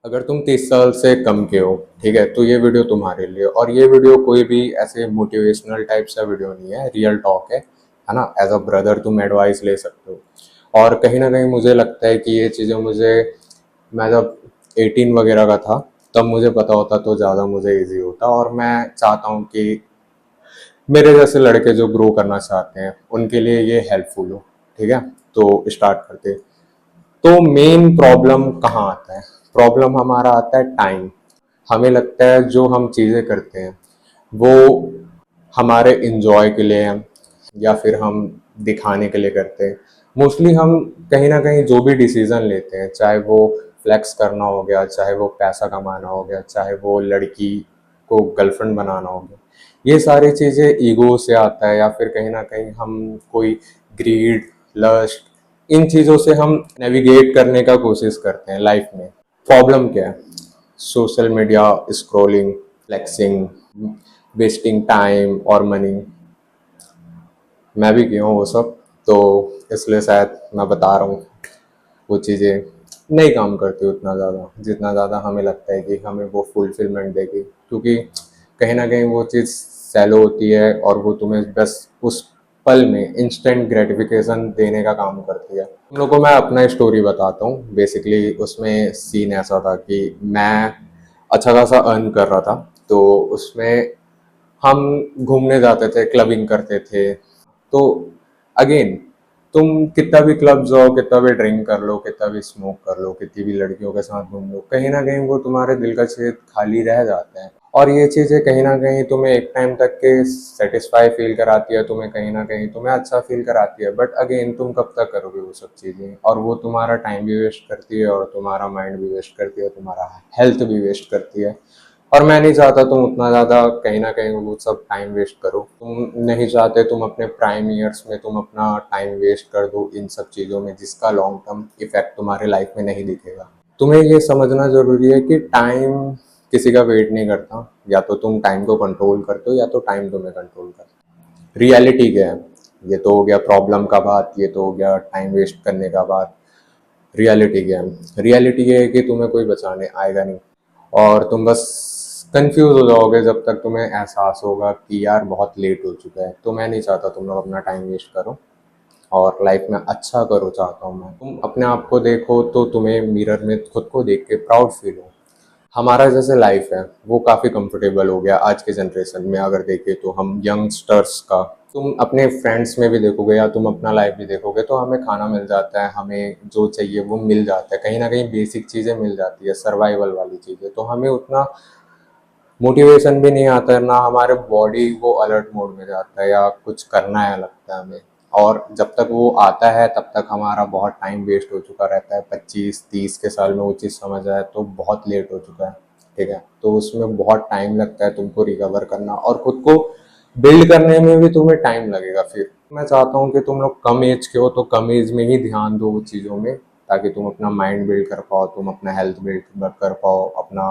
अगर तुम 30 साल से कम के हो, ठीक है, तो ये वीडियो तुम्हारे लिए। और ये वीडियो कोई भी ऐसे मोटिवेशनल टाइप सा वीडियो नहीं है, रियल टॉक है ना। एज अ ब्रदर तुम एडवाइस ले सकते हो। और कहीं ना कहीं मुझे लगता है कि ये चीज़ें मुझे, मैं जब 18 वगैरह का था तब मुझे पता होता तो ज़्यादा मुझे इजी होता। और मैं चाहता हूँ कि मेरे जैसे लड़के जो ग्रो करना चाहते हैं उनके लिए ये हेल्पफुल हो। ठीक है, तो स्टार्ट करते हैं। तो मेन प्रॉब्लम कहाँ आता है? प्रॉब्लम हमारा आता है टाइम। हमें लगता है जो हम चीज़ें करते हैं वो हमारे इंजॉय के लिए हैं या फिर हम दिखाने के लिए करते हैं। मोस्टली हम कहीं ना कहीं जो भी डिसीजन लेते हैं, चाहे वो फ्लेक्स करना हो गया, चाहे वो पैसा कमाना हो गया, चाहे वो लड़की को गर्लफ्रेंड बनाना हो गया, ये सारी चीज़ें ईगो से आता है। या फिर कहीं ना कहीं हम कोई ग्रीड, लस्ट, इन चीज़ों से हम नेविगेट करने का कोशिश करते हैं लाइफ में। प्रॉब्लम क्या है? Social media scrolling, flexing, wasting time और मनी। मैं भी किया हूँ वो सब, तो इसलिए शायद मैं बता रहा हूँ। वो चीज़ें नहीं काम करती उतना ज़्यादा जितना ज़्यादा हमें लगता है कि हमें वो फुलफिलमेंट देगी, क्योंकि कहीं ना कहीं वो चीज़ सैलो होती है और वो तुम्हें बस उस पल में इंस्टेंट ग्रेटिफिकेशन देने का काम करती है। तुम लोग को मैं अपना स्टोरी बताता हूँ। बेसिकली उसमें सीन ऐसा था कि मैं अच्छा खासा अर्न कर रहा था, तो उसमें हम घूमने जाते थे, क्लबिंग करते थे। तो अगेन, तुम कितना भी क्लब जाओ, कितना भी ड्रिंक कर लो, कितना भी स्मोक कर लो, कितनी भी लड़कियों के साथ घूम लो, कहीं ना कहीं वो तुम्हारे दिल का छेद खाली रह जाता है। और ये चीज़ें कहीं ना कहीं तुम्हें एक टाइम तक के सेटिस्फाई फील कराती है, तुम्हें कहीं ना कहीं तुम्हें अच्छा फील कराती है। बट अगेन, तुम कब तक करोगे वो सब चीज़ें? और वो तुम्हारा टाइम भी वेस्ट करती है और तुम्हारा माइंड भी वेस्ट करती है, तुम्हारा हेल्थ भी वेस्ट करती है। और मैं नहीं चाहता तुम उतना ज़्यादा कहीं ना कहीं वो सब टाइम वेस्ट करो। तुम नहीं चाहते तुम अपने प्राइम ईयर्स में तुम अपना टाइम वेस्ट कर दो इन सब चीज़ों में जिसका लॉन्ग टर्म इफेक्ट तुम्हारे लाइफ में नहीं दिखेगा। तुम्हें ये समझना ज़रूरी है कि टाइम किसी का वेट नहीं करता। या तो तुम टाइम को कंट्रोल करते हो या तो टाइम तुम्हें कंट्रोल करता है। रियलिटी क्या है? ये तो हो गया प्रॉब्लम का बात, ये तो हो गया टाइम वेस्ट करने का बात। रियलिटी क्या है? रियलिटी ये है कि तुम्हें कोई बचाने आएगा नहीं, और तुम बस कंफ्यूज हो जाओगे जब तक तुम्हें एहसास होगा कि यार बहुत लेट हो चुका है। तो मैं नहीं चाहता तुम लोग अपना टाइम वेस्ट करो और लाइफ में अच्छा करो, चाहता हूँ मैं तुम अपने आप को देखो तो तुम्हें मिरर में खुद को देख के प्राउड फील हो। हमारा जैसे लाइफ है वो काफ़ी कंफर्टेबल हो गया आज के जनरेशन में। अगर देखें तो हम यंगस्टर्स का, तुम अपने फ्रेंड्स में भी देखोगे या तुम अपना लाइफ भी देखोगे, तो हमें खाना मिल जाता है, हमें जो चाहिए वो मिल जाता है, कहीं ना कहीं बेसिक चीज़ें मिल जाती है, सर्वाइवल वाली चीज़ें। तो हमें उतना मोटिवेशन भी नहीं आता है, ना हमारे बॉडी वो अलर्ट मोड में जाता है या कुछ करना है लगता है हमें। और जब तक वो आता है तब तक हमारा बहुत टाइम वेस्ट हो चुका रहता है। 25-30 के साल में वो चीज़ समझ आए तो बहुत लेट हो चुका है। ठीक है, तो उसमें बहुत टाइम लगता है तुमको रिकवर करना, और खुद को बिल्ड करने में भी तुम्हें टाइम लगेगा। फिर मैं चाहता हूँ कि तुम लोग कम एज के हो तो कम एज में ही ध्यान दो उन चीज़ों में, ताकि तुम अपना माइंड बिल्ड कर पाओ, तुम अपना हेल्थ बिल्ड कर पाओ, अपना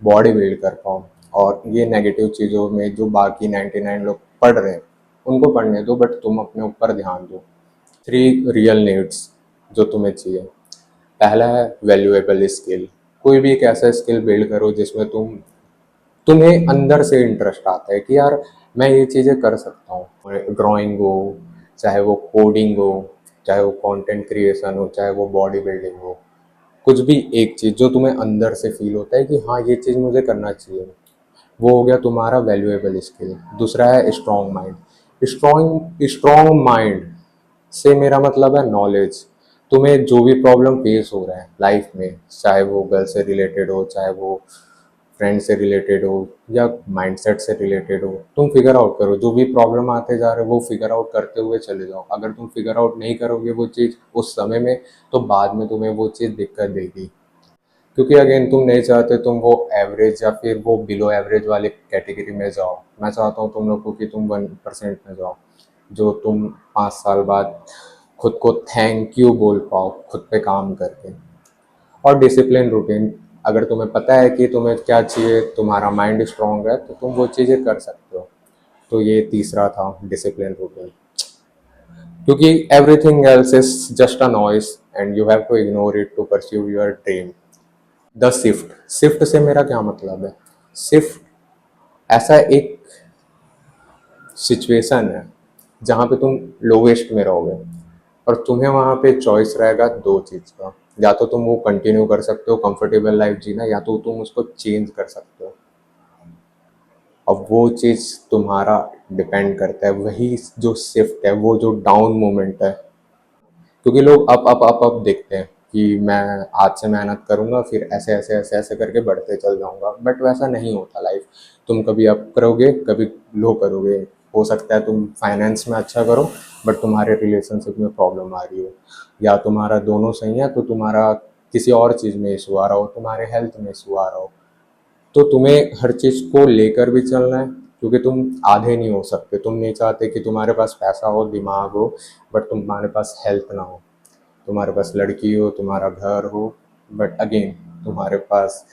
बॉडी बिल्ड कर पाओ। और ये नेगेटिव चीज़ों में जो बाकी 99 लोग पढ़ रहे हैं उनको पढ़ने दो, बट तुम अपने ऊपर ध्यान दो। 3 रियल नीड्स जो तुम्हें चाहिए। पहला है वैल्यूएबल स्किल। कोई भी एक ऐसा स्किल बिल्ड करो जिसमें तुम्हें अंदर से इंटरेस्ट आता है कि यार मैं ये चीज़ें कर सकता हूँ। ड्राइंग हो, चाहे वो कोडिंग हो, चाहे वो कंटेंट क्रिएशन हो, चाहे वो बॉडी बिल्डिंग हो, कुछ भी एक चीज़ जो तुम्हें अंदर से फील होता है कि हाँ ये चीज़ मुझे करना चाहिए, वो हो गया तुम्हारा वैल्यूएबल स्किल। दूसरा है स्ट्रॉन्ग माइंड। स्ट्रॉन्ग माइंड से मेरा मतलब है नॉलेज। तुम्हें जो भी प्रॉब्लम फेस हो रहा है लाइफ में, चाहे वो गर्ल से रिलेटेड हो, चाहे वो फ्रेंड से रिलेटेड हो, या माइंडसेट से रिलेटेड हो, तुम फिगर आउट करो। जो भी प्रॉब्लम आते जा रहे हो वो फिगर आउट करते हुए चले जाओ। अगर तुम फिगर आउट नहीं करोगे वो चीज़ उस समय में, तो बाद में तुम्हें वो चीज़ दिक्कत देगी। क्योंकि अगेन, तुम नहीं चाहते तुम वो एवरेज या फिर वो बिलो एवरेज वाले कैटेगरी में जाओ। मैं चाहता हूँ तुम लोग को कि तुम 1% में जाओ, जो तुम 5 साल बाद खुद को थैंक यू बोल पाओ खुद पे काम करके। और डिसिप्लिन रूटीन। अगर तुम्हें पता है कि तुम्हें क्या चाहिए, तुम्हारा माइंड स्ट्रांग है, तो तुम वो चीज़ें कर सकते हो। तो ये तीसरा था, डिसिप्लिन रूटीन। क्योंकि everything else is just a noise and you have to ignore it to pursue your dream. The shift, shift से मेरा क्या मतलब है? शिफ्ट ऐसा एक सिचुएशन है जहाँ पे तुम लोवेस्ट में रहोगे और तुम्हें वहाँ पे चॉइस रहेगा दो चीज़ का, या तो तुम वो कंटिन्यू कर सकते हो कंफर्टेबल लाइफ जीना, या तो तुम उसको चेंज कर सकते हो। अब वो चीज़ तुम्हारा डिपेंड करता है, वही जो शिफ्ट है, वो जो डाउन मोमेंट है। क्योंकि लोग अप देखते हैं कि मैं आज से मेहनत करूंगा फिर ऐसे ऐसे ऐसे ऐसे करके बढ़ते चल जाऊंगा, बट वैसा नहीं होता लाइफ। तुम कभी अप करोगे, कभी लो करोगे। हो सकता है तुम फाइनेंस में अच्छा करो बट तुम्हारे रिलेशनशिप में प्रॉब्लम आ रही हो, या तुम्हारा दोनों सही है तो तुम्हारा किसी और चीज़ में इशू आ रहा हो, तुम्हारे हेल्थ में इशू आ रहा हो। तो तुम्हें हर चीज़ को लेकर भी चलना है, क्योंकि तुम आधे नहीं हो सकते। तुम नहीं चाहते कि तुम्हारे पास पैसा हो, दिमाग हो, बट तुम्हारे पास हेल्थ ना हो। तुम्हारे पास लड़की हो, तुम्हारा घर हो, बट अगेन तुम्हारे पास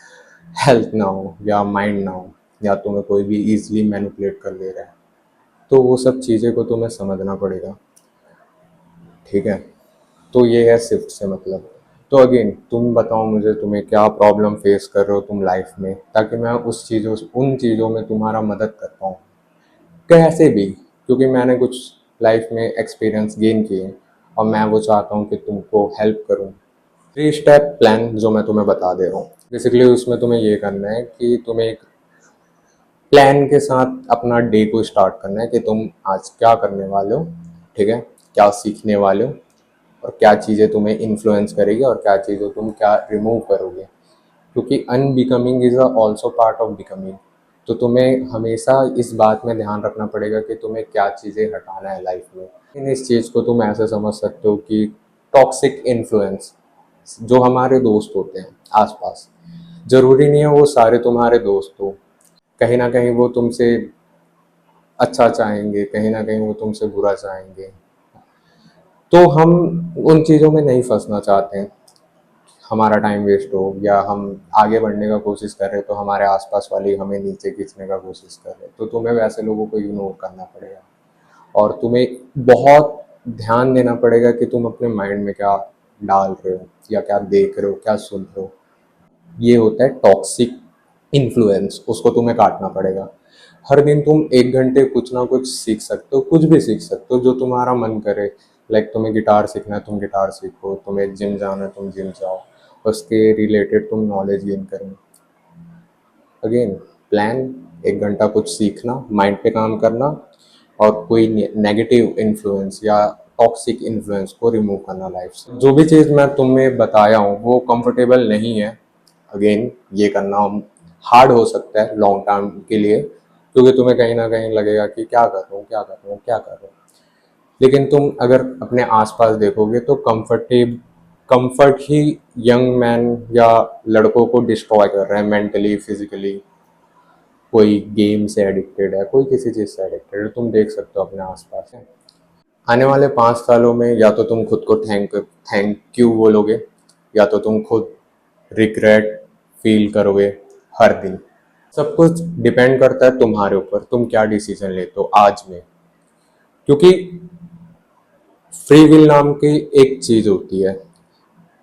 हेल्थ ना हो या माइंड ना हो, या तुम्हें कोई भी इजीली मैनिपुलेट कर ले रहा है। तो वो सब चीज़ें को तुम्हें समझना पड़ेगा, ठीक है? तो ये है शिफ्ट से मतलब। तो अगेन तुम बताओ मुझे, तुम्हें क्या प्रॉब्लम फेस कर रहे हो तुम लाइफ में, ताकि मैं उन चीज़ों में तुम्हारा मदद कर पाऊँ कैसे भी, क्योंकि मैंने कुछ लाइफ में एक्सपीरियंस गेन किए और मैं वो चाहता हूँ कि तुमको हेल्प करूँ। 3 स्टेप प्लान जो मैं तुम्हें बता दे रहा हूँ, बेसिकली उसमें तुम्हें ये करना है कि तुम्हें एक प्लान के साथ अपना डे को स्टार्ट करना है कि तुम आज क्या करने वाले हो, ठीक है? क्या सीखने वाले हो, और क्या चीज़ें तुम्हें इन्फ्लुएंस करेगी और क्या चीज़ें तुम क्या रिमूव करोगे। क्योंकि unbecoming is also part of becoming. तो तुम्हें हमेशा इस बात में ध्यान रखना पड़ेगा कि तुम्हें क्या चीज़ें हटाना है लाइफ में। लेकिन इस चीज़ को तुम ऐसे समझ सकते हो कि टॉक्सिक इन्फ्लुएंस, जो हमारे दोस्त होते हैं आसपास, जरूरी नहीं है वो सारे तुम्हारे दोस्त हो। कहीं ना कहीं वो तुमसे अच्छा चाहेंगे, कहीं ना कहीं वो तुमसे बुरा चाहेंगे। तो हम उन चीज़ों में नहीं फंसना चाहते हैं। हमारा टाइम वेस्ट हो या हम आगे बढ़ने का कोशिश कर रहे हैं तो हमारे आसपास वाले ही हमें नीचे खींचने का कोशिश कर रहे हैं, तो तुम्हें वैसे लोगों को इग्नोर करना पड़ेगा। और तुम्हें बहुत ध्यान देना पड़ेगा कि तुम अपने माइंड में क्या डाल रहे हो या क्या देख रहे हो, क्या सुन रहे हो। ये होता है टॉक्सिक इन्फ्लुएंस, उसको तुम्हें काटना पड़ेगा। हर दिन तुम 1 घंटे कुछ ना कुछ सीख सकते हो, कुछ भी सीख सकते हो जो तुम्हारा मन करे। लाइक तुम्हें गिटार सीखना है, तुम गिटार सीखो, तुम्हें जिम जाना है, तुम जिम जाओ, उसके रिलेटेड तुम नॉलेज गेन करो। अगेन प्लान, 1 घंटा कुछ सीखना, माइंड पे काम करना, और कोई नेगेटिव इन्फ्लुएंस या टॉक्सिक इन्फ्लुएंस को रिमूव करना लाइफ से। जो भी चीज़ मैं तुम्हें बताया हूँ वो कंफर्टेबल नहीं है। अगेन ये करना हार्ड हो सकता है लॉन्ग टर्म के लिए, क्योंकि तुम्हें कहीं ना कहीं लगेगा कि क्या कर रहा हूँ, क्या कर रहा हूँ, क्या कर रहा हूँ। लेकिन तुम अगर अपने आसपास देखोगे तो कंफर्ट ही यंग मैन या लड़कों को डिस्ट्रॉय कर रहे हैं मेंटली, फिजिकली। कोई गेम से एडिक्टेड है, कोई किसी चीज़ से एडिक्टेड है, तुम देख सकते हो अपने आसपास है। आने वाले 5 सालों में या तो तुम खुद को थैंक थैंक यू बोलोगे, या तो तुम खुद रिग्रेट फील करोगे हर दिन। सब कुछ डिपेंड करता है तुम्हारे ऊपर, तुम क्या डिसीजन लेते हो आज में। क्योंकि फ्री विल नाम की एक चीज होती है।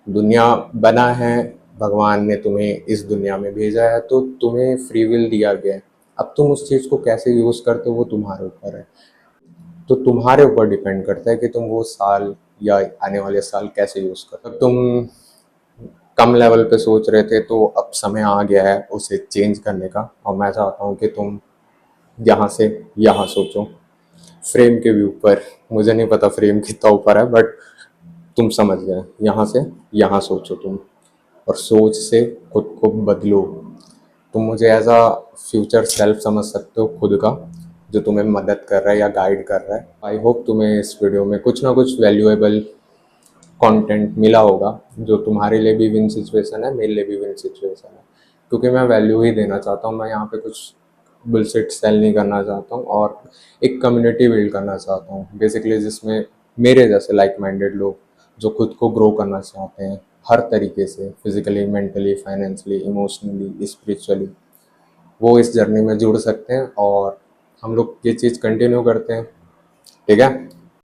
दुनिया बना है, भगवान ने तुम्हें इस दुनिया में भेजा है तो तुम्हें फ्री विल दिया गया है। अब तुम उस चीज को कैसे यूज करते हो वो तुम्हारे ऊपर है। तो तुम्हारे ऊपर डिपेंड करता है कि तुम वो साल या आने वाले साल कैसे यूज करते हो। तुम कम लेवल पे सोच रहे थे तो अब समय आ गया है उसे चेंज करने का, और मैं चाहता हूँ कि तुम यहाँ से यहाँ सोचो, फ्रेम के भी ऊपर। मुझे नहीं पता फ्रेम कितना ऊपर है, बट तुम समझ गए। यहाँ से यहाँ सोचो तुम, और सोच से खुद को बदलो। तुम मुझे एज अ फ्यूचर सेल्फ समझ सकते हो खुद का, जो तुम्हें मदद कर रहा है या गाइड कर रहा है। आई होप तुम्हें इस वीडियो में कुछ ना कुछ वैल्यूएबल कंटेंट मिला होगा, जो तुम्हारे लिए भी विन सिचुएशन है, मेरे लिए भी विन सिचुएशन है। क्योंकि मैं वैल्यू ही देना चाहता हूँ, मैं यहाँ पे कुछ बुलशिट सेल नहीं करना चाहता हूँ, और एक कम्युनिटी बिल्ड करना चाहता हूँ बेसिकली, जिसमें मेरे जैसे लाइक माइंडेड लोग जो खुद को ग्रो करना चाहते हैं हर तरीके से, physically, mentally, financially, emotionally, spiritually, वो इस जर्नी में जुड़ सकते हैं और हम लोग ये चीज़ कंटिन्यू करते हैं, ठीक है?